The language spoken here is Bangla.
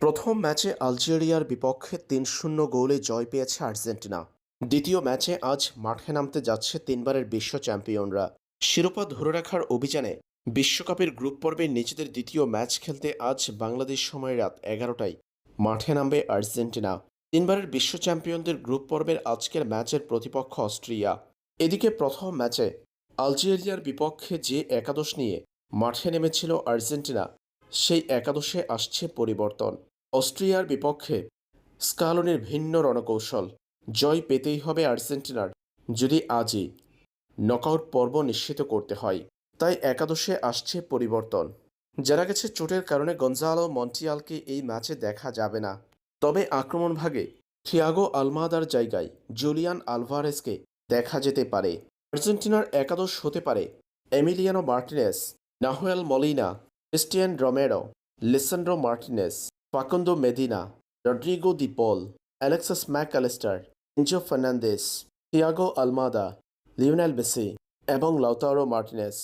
প্রথম ম্যাচে আলজেরিয়ার বিপক্ষে ৩-০ গোলে জয় পেয়েছে আর্জেন্টিনা। দ্বিতীয় ম্যাচে আজ মাঠে নামতে যাচ্ছে তিনবারের বিশ্ব চ্যাম্পিয়নরা। শিরোপা ধরে রাখার অভিযানে বিশ্বকাপের গ্রুপ পর্বে নিজেদের দ্বিতীয় ম্যাচ খেলতে আজ বাংলাদেশ সময় রাত ১১টায় মাঠে নামবে আর্জেন্টিনা। তিনবারের বিশ্ব চ্যাম্পিয়নদের গ্রুপ পর্বের আজকের ম্যাচের প্রতিপক্ষ অস্ট্রিয়া। এদিকে প্রথম ম্যাচে আলজেরিয়ার বিপক্ষে যে একাদশ নিয়ে মাঠে নেমেছিল আর্জেন্টিনা, সেই একাদশে আসছে পরিবর্তন। অস্ট্রিয়ার বিপক্ষে স্কালোনির ভিন্ন রণকৌশল। জয় পেতেই হবে আর্জেন্টিনার, যদি আজই নকআউট পর্ব নিশ্চিত করতে হয়। তাই একাদশে আসছে পরিবর্তন। জানা গেছে চোটের কারণে গঞ্জালো মন্টিয়ালকে এই ম্যাচে দেখা যাবে না। তবে আক্রমণভাগে থিয়াগো আলমাদার জায়গায় জুলিয়ান আলভারেজকে দেখা যেতে পারে। আর্জেন্টিনার একাদশ হতে পারে Emiliano Martinez, Nahuel Molina, Cristian Romero, Lisandro Martinez, Facundo Medina, Rodrigo De Paul, Alexis Mac Allister, Enzo Fernandez, Thiago Almada, Lionel Messi এবং লাউতারো মার্টিনেস।